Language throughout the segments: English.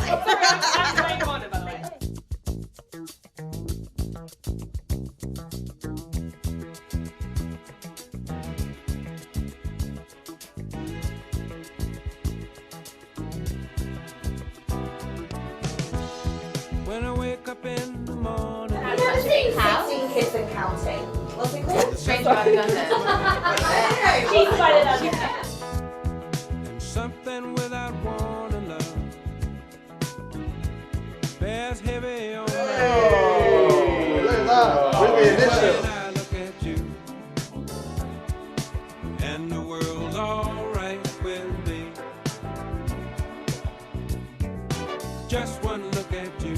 That's what you wanted, by the way. When I wake up in the morning. Have you ever seen 16 Kids and Counting? What's it called? Strange Spider Done She's spider done. And something without warning, love bears heavy on my Hey, look at that. With the initial. When I look at you, and the world's alright with me. Just one look at you,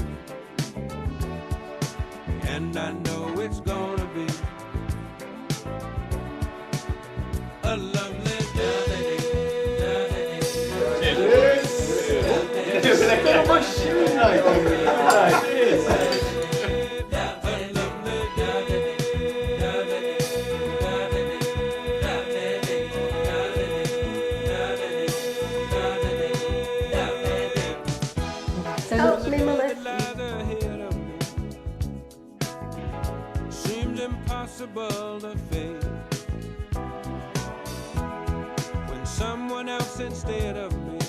and I know it's gonna be a lovely day. Look at my shoe night. Help me, Melissa. Lies ahead of me seems impossible to face when someone else instead of me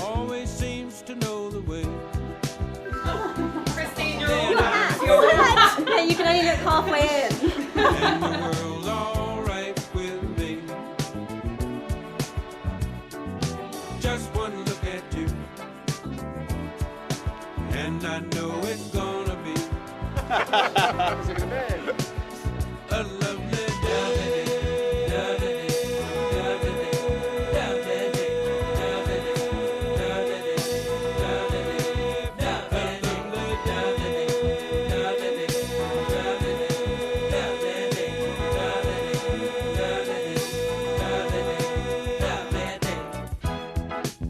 always seems to know the way. Christine, Then you're I Yeah, you can only look halfway in. and the world's alright with me. Just one look at you, and I know it's gonna be a lovely day.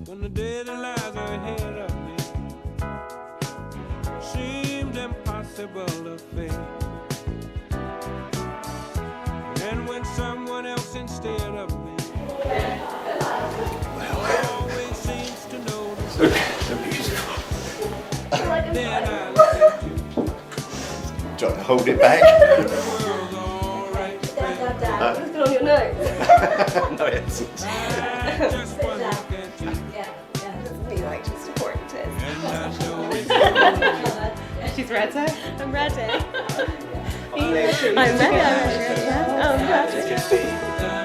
When the day that lies ahead of me seems impossible to face, and when someone else instead of me always seems to know the way, then I look at you. Trying to hold it back. The world's alright with Dad, what's going on your nose? No, it's. me. Just one look at you, Me like just important it. and I know it's gonna be She's ready. I'm ready. I'm ready. I'm ready. Yeah. I'm ready.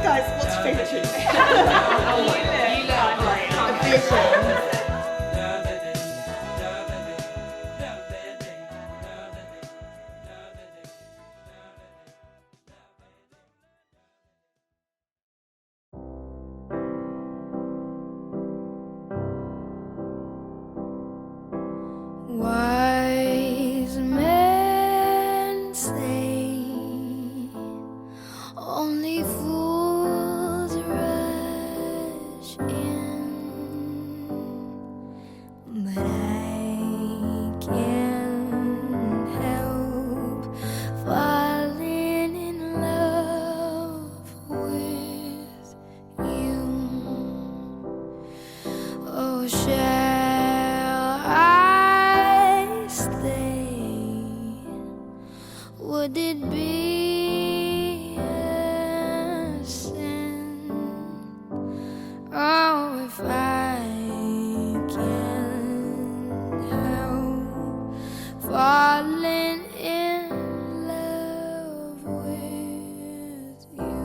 Guys, what's your favourite tune? Wise men say only fools rush in, but I can't help falling in love with you. Oh, shall I stay? Would it be a sin? Oh, if I can't help falling in love with you,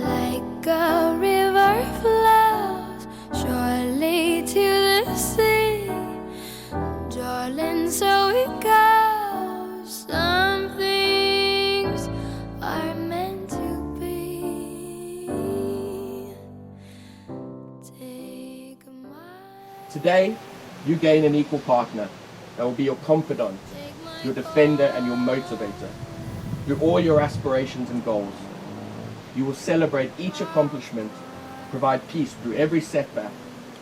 like a river flows because some things are meant to be. Take my Today, you gain an equal partner that will be your confidant, your defender and your motivator through all your aspirations and goals. You will celebrate each accomplishment, provide peace through every setback,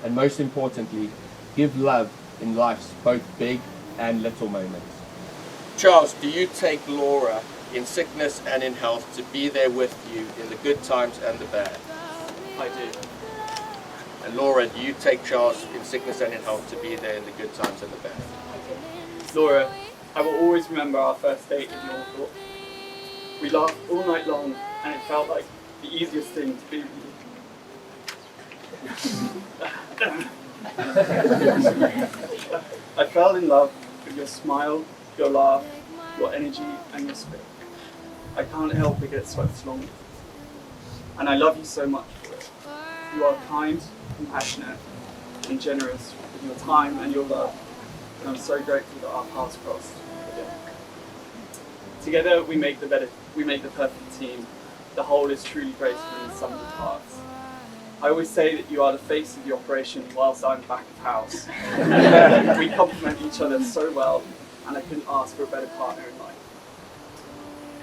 and most importantly, give love in life's both big and little moments. Charles, do you take Laura in sickness and in health to be there with you in the good times and the bad? I do. And Laura, do you take Charles in sickness and in health to be there in the good times and the bad? Laura, I will always remember our first date in Norfolk. We laughed all night long and it felt like the easiest thing to be with you. I fell in love with your smile, your laugh, your energy and your spirit. I can't help but get swept along with it. And I love you so much for it. You are kind, compassionate and generous with your time and your love. And I'm so grateful that our paths crossed again. Together we make the perfect team. The whole is truly greater than the sum of the parts. I always say that you are the face of the operation whilst I'm back of house. We complement each other so well, and I couldn't ask for a better partner in life.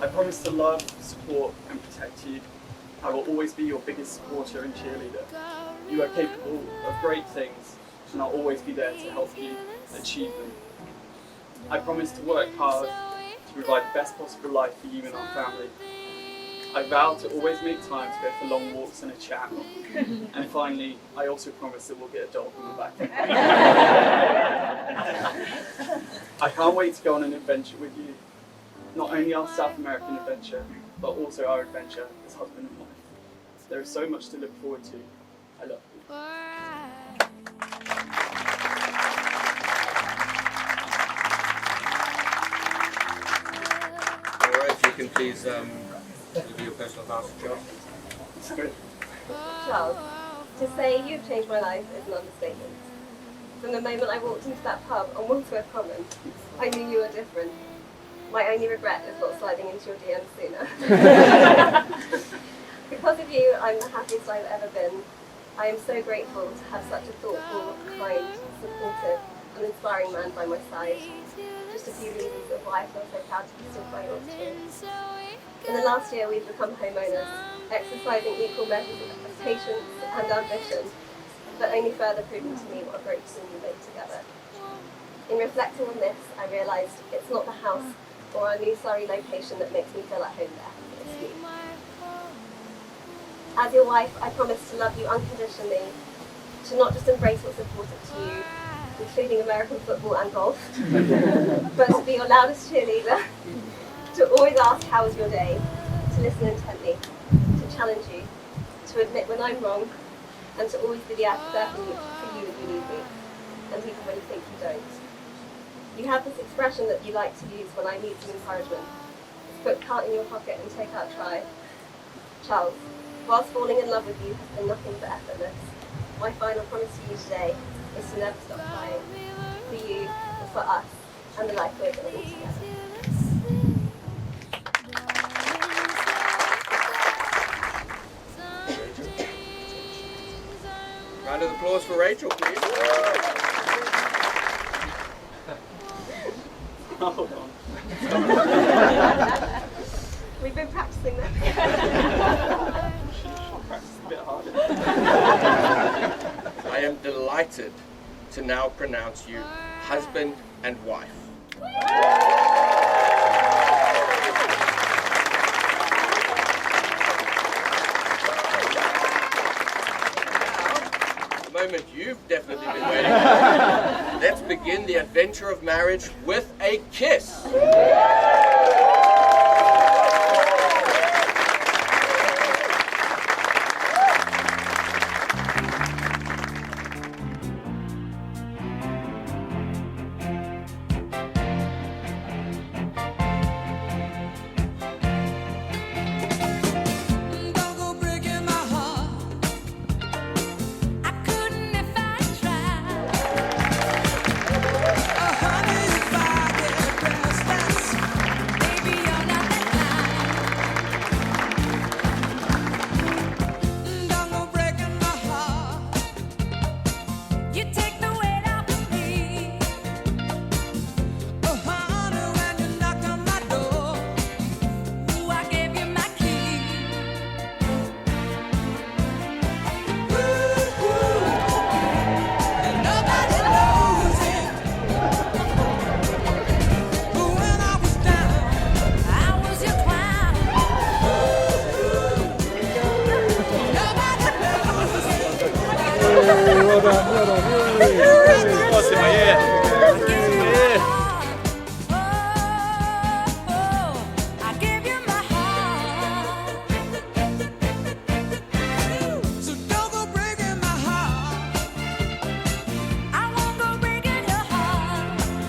I promise to love, support and protect you. I will always be your biggest supporter and cheerleader. You are capable of great things, and I'll always be there to help you achieve them. I promise to work hard to provide the best possible life for you and our family. I vow to always make time to go for long walks and a chat. And finally, I also promise that we'll get a dog on the back. I can't wait to go on an adventure with you. Not only our South American adventure, but also our adventure as husband and wife. There is so much to look forward to. I love you. Alright, if you can please give your personal vows to Charles. Charles, to say you've changed my life is an understatement. From the moment I walked into that pub on Wandsworth Common, I knew you were different. My only regret is not sliding into your DM sooner. Because of you, I'm the happiest I've ever been. I am so grateful to have such a thoughtful, kind, supportive and inspiring man by my side. Just a few reasons of why I feel so proud to be stood by yours too. In the last year we've become homeowners, exercising equal measures of patience and ambition, but only further proving to me what a great team we make together. In reflecting on this, I realised it's not the house or our new Surrey location that makes me feel at home there, it's you. As your wife, I promise to love you unconditionally, to not just embrace what's important to you, including American football and golf, but to be your loudest cheerleader, to always ask how was your day, to listen intently, to challenge you, to admit when I'm wrong, and to always be the advocate for you if you need me, and even when you think you don't. You have this expression that you like to use when I need some encouragement. It's put cart in your pocket and take out try. Charles, whilst falling in love with you has been nothing but effortless, my final promise to you today is to never stop trying. For you, for us, and the life we're building together. Round of applause for Rachel, please. Hold on. We've been practicing this. I'll practice a bit harder. I am delighted to now pronounce you husband and wife. The moment you've definitely been waiting for. Let's begin the adventure of marriage with a kiss.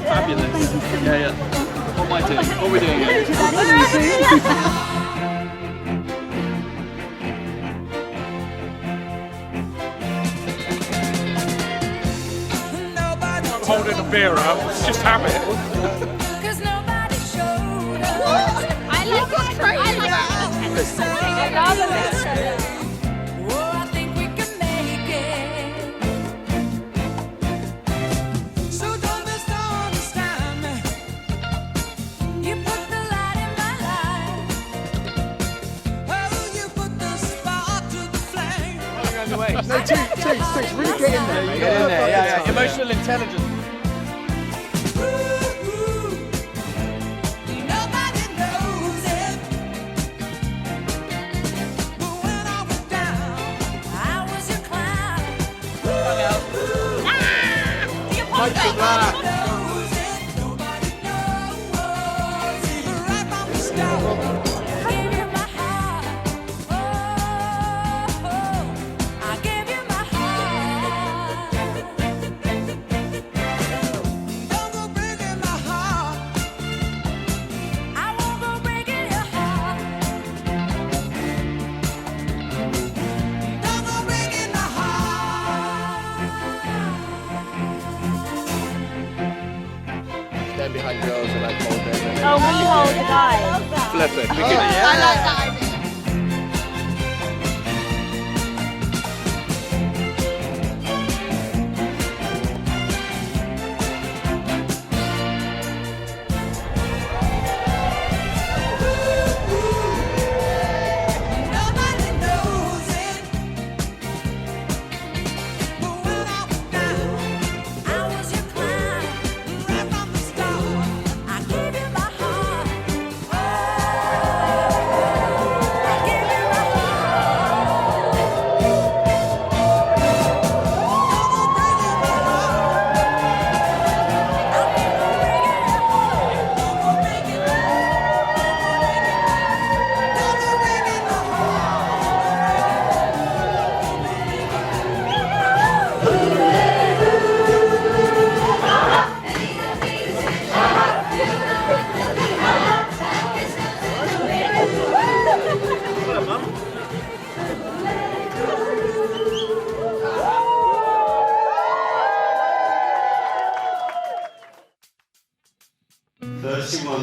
Fabulous. Yeah. What am I doing? What are we doing here? I'm holding a beer up, it's just habit. I like it. I love it. No, Toots, really get in there. You Get in there, yeah. Emotional intelligence. Stand behind girls and I hold them. Oh, we hold the guys. Flip it. I like that idea.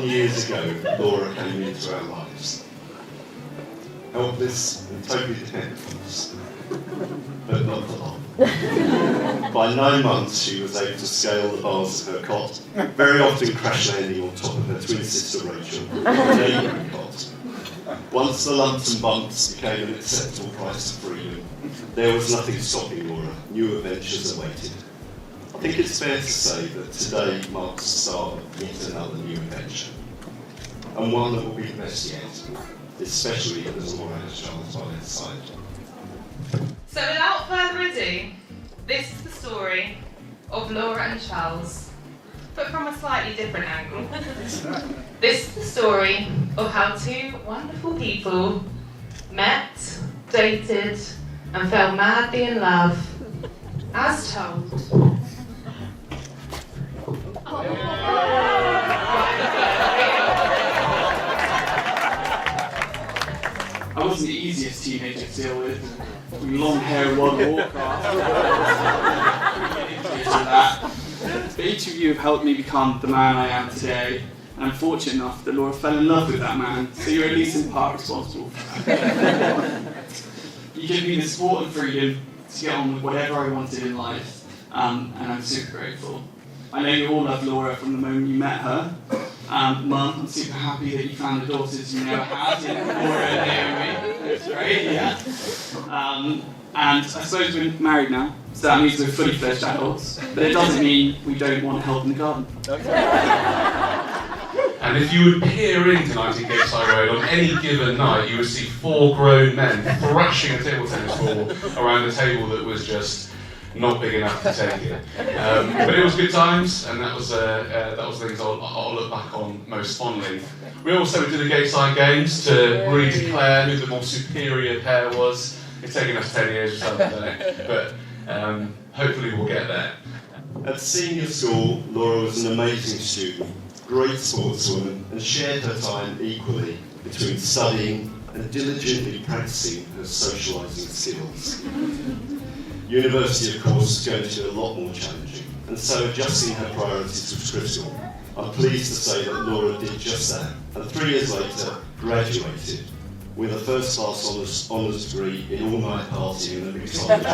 Years ago, Laura came into our lives. Helpless and totally dependent, but not for long. By 9 months, she was able to scale the bars of her cot, very often crash landing on top of her twin sister Rachel, a neighbouring cot. Once the lumps and bumps became an acceptable price of freedom, there was nothing stopping Laura. New adventures awaited. I think it's fair to say that today marks the start of yet another new adventure. And one that will be the best yet, especially as Laura has Charles by her side. So without further ado, this is the story of Laura and Charles, but from a slightly different angle. This is the story of how two wonderful people met, dated, and fell madly in love, as told. I wasn't the easiest teenager to deal with. Long hair, one Warcraft. But each of you have helped me become the man I am today, and I'm fortunate enough that Laura fell in love with that man, so you're at least in part responsible for that. You give me the support and freedom to get on with whatever I wanted in life, and I'm super grateful. I know you all love Laura from the moment you met her. Mum, I'm super happy that you found the daughters you never had in Laura and Naomi. That's great, yeah. And I suppose we're married now, so that means we're fully fledged adults. But it doesn't mean we don't want help in the garden. And if you would peer into 19 Gateside Road on any given night, you would see 4 grown men thrashing a table tennis ball around a table that was just not big enough to take it. But it was good times, and that was things I'll look back on most fondly. We also did the Gateside Games to really declare who the more superior pair was. It's taken us 10 years or something, but hopefully we'll get there. At senior school, Laura was an amazing student, great sportswoman, and shared her time equally between studying and diligently practicing her socialising skills. University, of course, is going to be a lot more challenging, and so adjusting her priorities was critical. I'm pleased to say that Laura did just that, and 3 years later graduated with a first-class honours degree in all-night partying and mixology.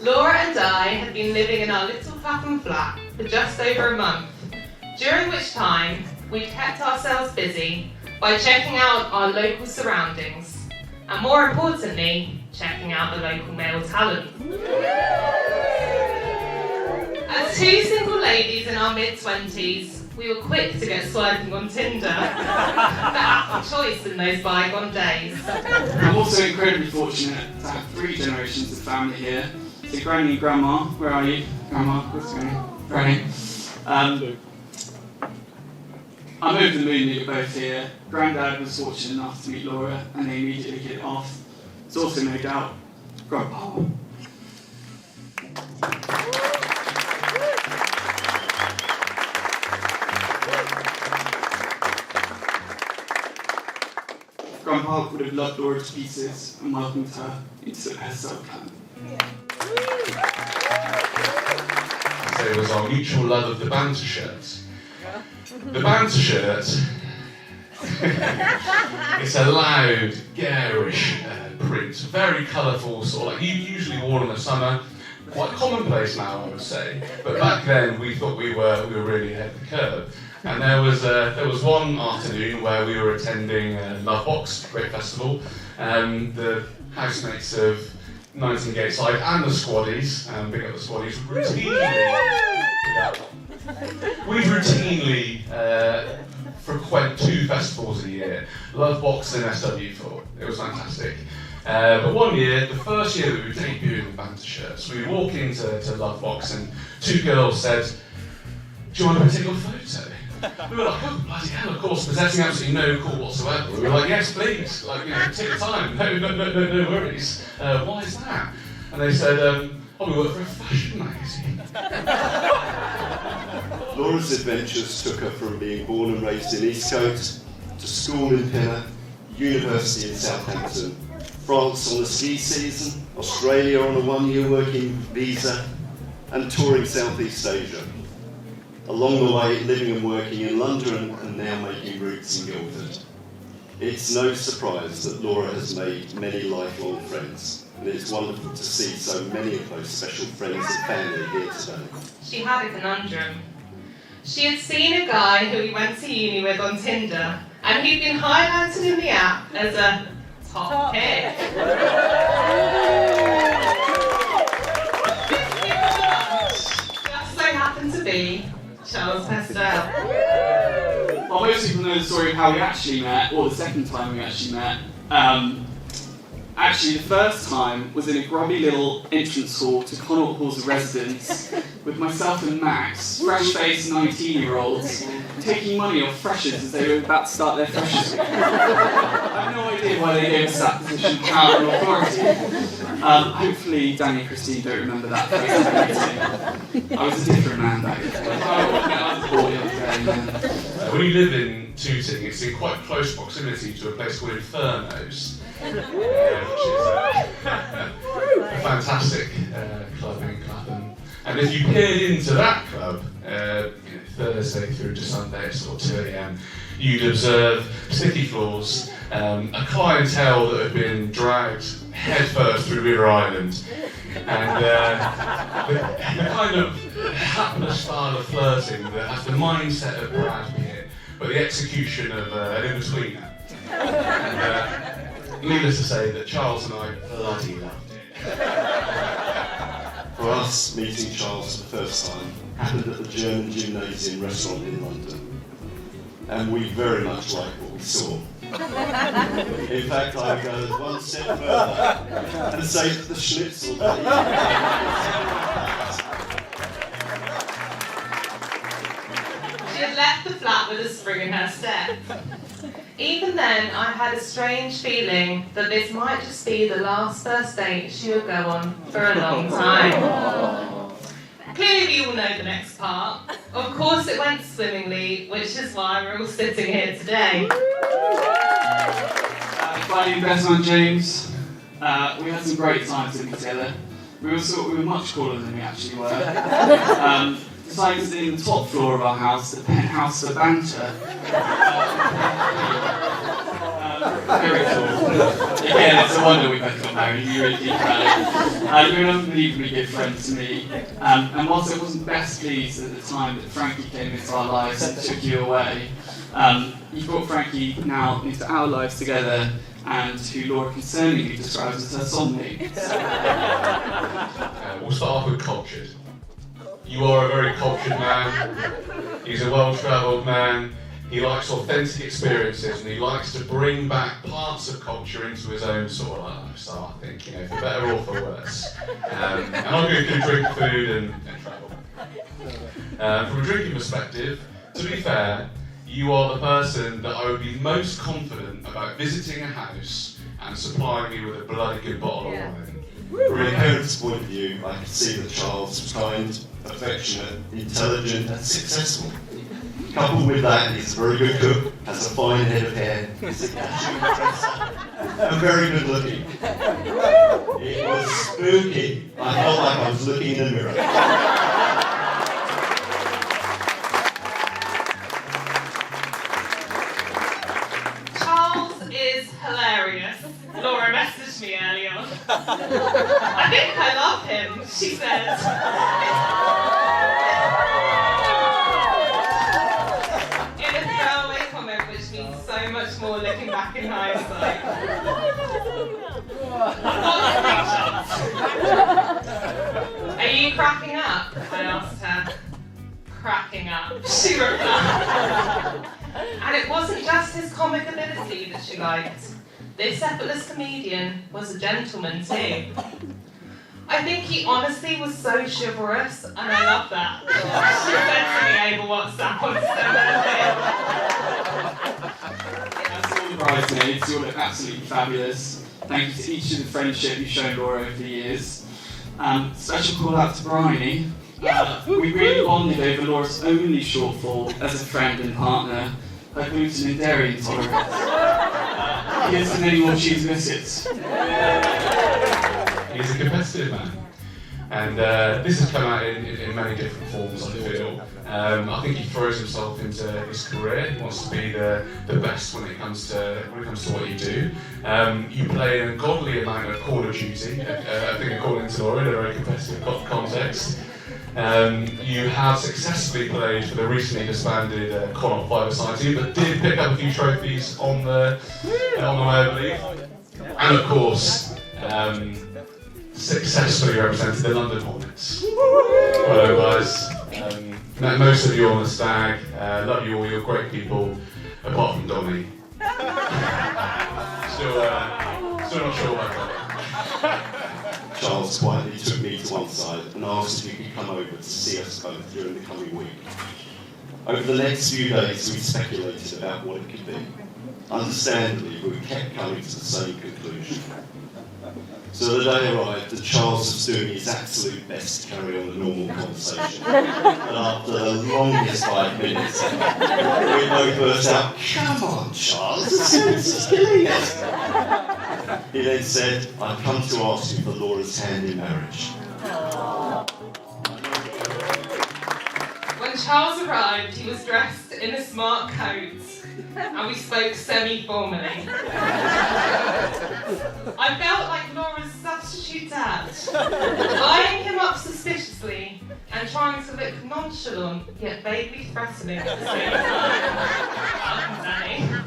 Laura and I had been living in our little Clapham flat for just over a month, during which time we'd kept ourselves busy by checking out our local surroundings, and more importantly, checking out the local male talent. As 2 single ladies in our mid-20s, we were quick to get swiping on Tinder, the app of choice in those bygone days. I'm also incredibly fortunate to have 3 generations of family here. So Granny and Grandma, where are you? Grandma, where's Granny? I'm over the moon that you're both here. Grandad was fortunate enough to meet Laura and they immediately hit it off. There's also no doubt Grandpa. Grandpa would have loved Laura to pieces and welcomed her into her soul clan. So it was our mutual love of the banter shirt. The banter shirt, it's a loud, garish print, very colourful, sort of like usually worn in the summer, quite commonplace now I would say, but back then we thought we were really ahead of the curve. And there was one afternoon where we were attending Lovebox, great festival, the housemates of 19 Gateside and the Squaddies, big up the Squaddies, we routinely frequent 2 festivals a year, Lovebox and SW4. It was fantastic. But one year, the first year that we were debuting the banter shirts, we walk into Lovebox and 2 girls said, "Do you want to take your photo?" We were like, "Oh, bloody hell, of course," possessing absolutely no call whatsoever. We were like, "Yes, please, like, take your time, no worries. Why is that?" And they said, "Oh, we work for a fashion magazine." Laura's adventures took her from being born and raised in Eastcote, to school in Pinner, university in Southampton, France on a ski season, Australia on a 1-year working visa, and touring Southeast Asia. Along the way, living and working in London and now making roots in Guildford. It's no surprise that Laura has made many lifelong friends, and it's wonderful to see so many of those special friends and family here today. She had a conundrum. She had seen a guy who he went to uni with on Tinder, and he'd been highlighted in the app as a top pick. Just so happened to be Charles Pestel. Well, most people know the story of how we actually met, or the second time we actually met. Actually, the first time was in a grubby little entrance hall to Connaught Hall's residence with myself and Max, fresh-faced 19-year-olds, taking money off freshers as they were about to start their freshers week. I have no idea why they gave us that position of power and authority. Hopefully Danny and Christine don't remember that first meeting. I was a different man back then. When you live in Tooting, it's in quite close proximity to a place called Inferno's, which is a fantastic club in Clapham. And if you peered into that club, Thursday through to Sunday at sort of 2 AM, you'd observe sticky floors, a clientele that had been dragged headfirst through River Island, and the kind of hapless style of flirting that has the mindset of Brad Pitt, but the execution of an in-betweener. And needless to say that Charles and I bloody loved it. For us, meeting Charles for the first time happened at the German Gymnasium restaurant in London. And we very much like what we saw. In fact, I would go one step further and say that the schnitzel She had left the flat with a spring in her step. Even then, I had a strange feeling that this might just be the last first date she would go on for a long time. Clearly we all know the next part. Of course it went swimmingly, which is why we're all sitting here today. Finally, best man James. We had some great times together. We were much cooler than we actually were. Decided to stay in the top floor of our house, the penthouse for banter. Very cool. Again, it's a wonder we both got married. You really did right. You're an unbelievably good friend to me. And whilst I wasn't best pleased at the time that Frankie came into our lives and took you away, you brought Frankie now into our lives together, and who Laura concerningly describes as her soulmate. We'll start off with cultured. You are a very cultured man. He's a well-travelled man. He likes authentic experiences, and he likes to bring back parts of culture into his own sort of lifestyle, I think, for better or for worse. And I'm going to drink, food, and travel. From a drinking perspective, to be fair, you are the person that I would be most confident about visiting a house and supplying me with a bloody good bottle of wine. From a parent's point of view, I could see that Charles was kind, affectionate, intelligent, and successful. Coupled with that, he's a very good cook, has a fine head of hair, is a dashing dresser, and very good looking. It was spooky. I felt like I was looking in a mirror. Charles is hilarious. Laura messaged me earlier on. I think I love him, she said. In a throwaway comment, which means so much more looking back in hindsight. Are you cracking up? I asked her. Cracking up, she replied. And it wasn't just his comic ability that she liked. This effortless comedian was a gentleman too. I think he honestly was so chivalrous, and I love that. She said to me over WhatsApp on As all the bridesmaids, you all look absolutely fabulous. Thank you to each of the friendship you've shown Laura over the years. Special call out to Bryony. We really bonded over Laura's only shortfall as a friend and partner, her gluten and dairy intolerance. Here's to many more cheese biscuits. He's a competitive man, and this has come out in many different forms, I feel. I think he throws himself into his career. He wants to be the best when it comes to what you do. You play an ungodly amount of Call of Duty, I think according to Laura, in a very competitive context. You have successfully played for the recently disbanded Connaught Five-a-Side, but did pick up a few trophies on the way, I believe. And of course, successfully represented the London Hornets. Hello guys. Met most of you on the stag. Love you all, you're great people, apart from Donnie. Still not sure about that. Charles quietly took me to one side and asked if he could come over to see us both during the coming week. Over the next few days, we speculated about what it could be. Understandably, we kept coming to the same conclusion. So the day arrived that Charles was doing his absolute best to carry on a normal conversation. And after the longest 5 minutes, we both burst out, "Come on, Charles, the sense is killing us." He then said, "I've come to ask you for Laura's hand in marriage." When Charles arrived, he was dressed in a smart coat, and we spoke semi-formally. I felt like Laura's substitute dad, eyeing him up suspiciously and trying to look nonchalant yet vaguely threatening at the same time.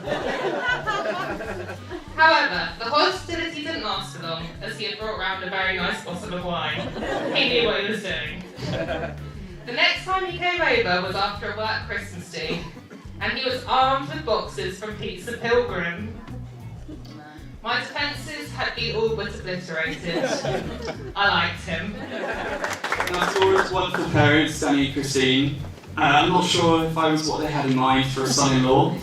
However, the hostility didn't last for long, as he had brought round a very nice bottle of wine. He knew what he was doing. The next time he came over was after a work Christmas do. and he was armed with boxes from Pizza Pilgrim. My defences had been all but obliterated. I liked him. Now, Laura's wonderful parents, Danny and Christine, I'm not sure if I was what they had in mind for a son-in-law.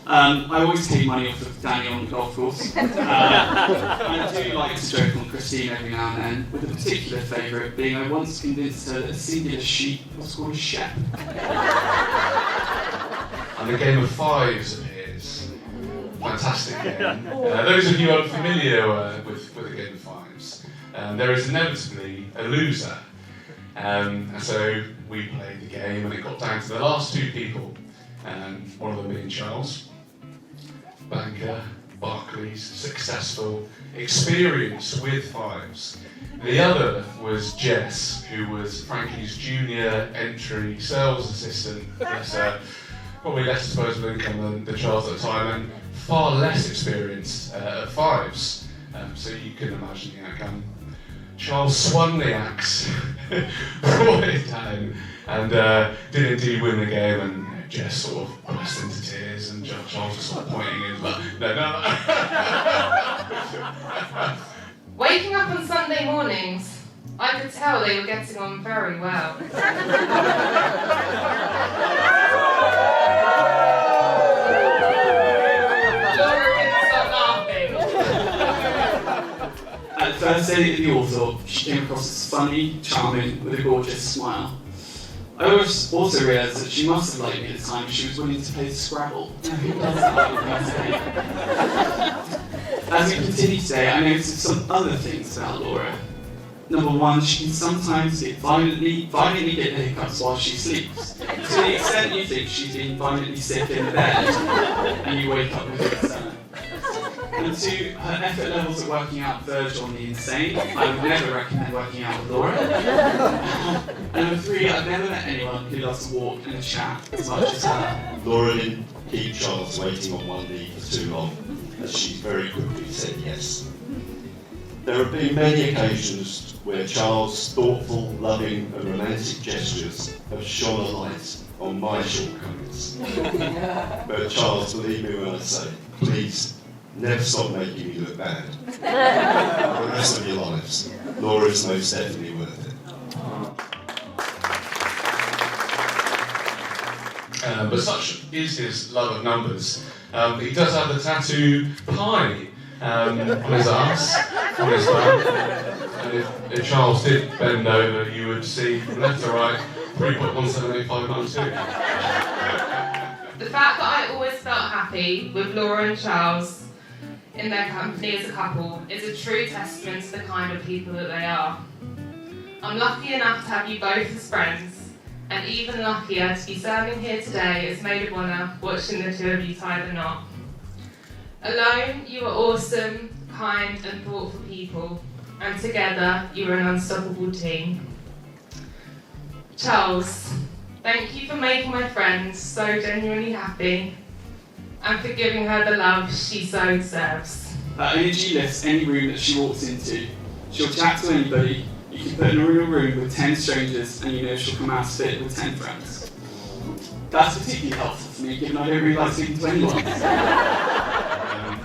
I always take money off of Danny on the golf course. I do like to joke on Christine every now and then, with a particular favourite being I once convinced her that a singular sheep was called a shep. And the game of fives appears. Fantastic game. Those of you unfamiliar with the game of fives, there is inevitably a loser. And so we played the game, and it got down to the last two people. One of them being Charles, banker, Barclays, successful, experienced with fives. The other was Jess, who was Frankie's junior entry sales assistant. Probably less disposable income than Charles at the time, and far less experienced at fives. So you can imagine the outcome. Charles swung the axe, brought it down, and did indeed win the game. And Jess sort of burst into tears, and Charles was sort of pointing in, but no. Waking up on Sunday mornings, I could tell they were getting on very well. At first day at the Orthorpe, she came across as funny, charming, with a gorgeous smile. I also realised that she must have liked me at the time she was willing to play Scrabble. Now, who doesn't like me today? As we continue today, I noticed some other things about Laura. Number one, she can sometimes get violently get the hiccups while she sleeps. To the extent you think she's been violently sick in the bed, and you wake up with a concern. And two, her effort levels at working out verge on the insane. I would never recommend working out with Laura. And number three, I've never met anyone who loves to walk and chat as much as her. Laura didn't keep Charles waiting on one knee for too long, as she very quickly said yes. There have been many occasions where Charles' thoughtful, loving and romantic gestures have shone a light on my shortcomings. But Charles, believe me when I say, please, never stop making me look bad. For the rest of your lives, Laura is most definitely worth it. But such is his love of numbers. He does have the tattoo pi on his arse, on his thumb. And if Charles did bend over, you would see from left to right 3.1785992. The fact that I always felt happy with Laura and Charles in their company as a couple is a true testament to the kind of people that they are. I'm lucky enough to have you both as friends, and even luckier to be serving here today as maid of honour, watching the two of you tie the knot. Alone, you are awesome, kind and thoughtful people, and together you are an unstoppable team. Charles, thank you for making my friend so genuinely happy, and for giving her the love she so deserves. Her energy lifts any room that she walks into. She'll chat to anybody. You can put her in a room with 10 strangers and you know she'll come out fit with 10 friends. That's particularly helpful for me, given I don't really like speaking to anyone.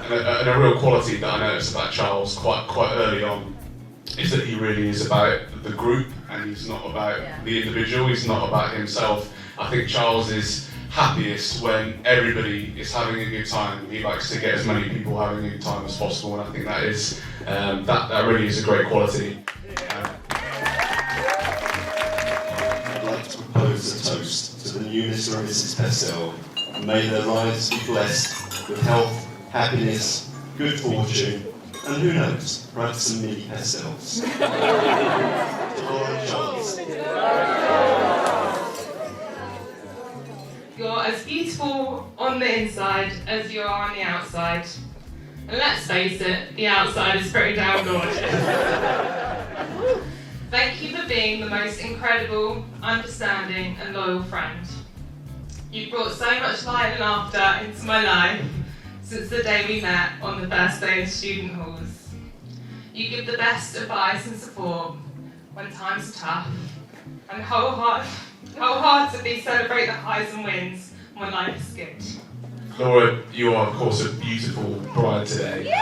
And a real quality that I noticed about Charles quite early on is that he really is about the group, and he's not about the individual, he's not about himself. I think Charles is happiest when everybody is having a good time. He likes to get as many people having a good time as possible, and I think that is that really is a great quality. I'd like to propose a toast to the new Mr. and Mrs. Purcell. May their lives be blessed with health, happiness, good fortune, and who knows, perhaps some mini Purcells. To Laura and Charles. You're as beautiful on the inside as you are on the outside. And let's face it, the outside is pretty damn gorgeous. Thank you for being the most incredible, understanding and loyal friend. You've brought so much light and laughter into my life since the day we met on the first day of student halls. You give the best advice and support when times are tough, and wholeheartedly celebrate the highs and wins my life skipped. Laura, you are of course a beautiful bride today.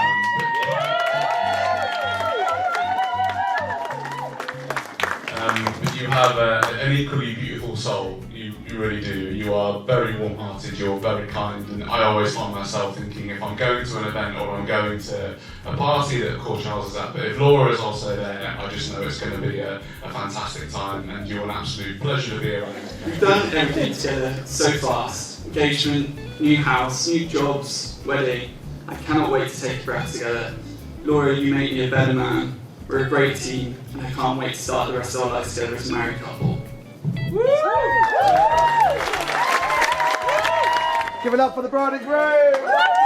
But you have an equally beautiful soul. You really do. You are very warm-hearted. You're very kind, and I always find myself thinking if I'm going to an event or I'm going to a party that of course Charles is at, but if Laura is also there, I just know it's going to be a fantastic time, and you're an absolute pleasure to be around. We've done everything together so fast. Engagement, new house, new jobs, wedding. I cannot wait to take a breath together. Laura, you make me a better man. We're a great team, and I can't wait to start the rest of our lives together as a married couple. Give it up for the bride and groom!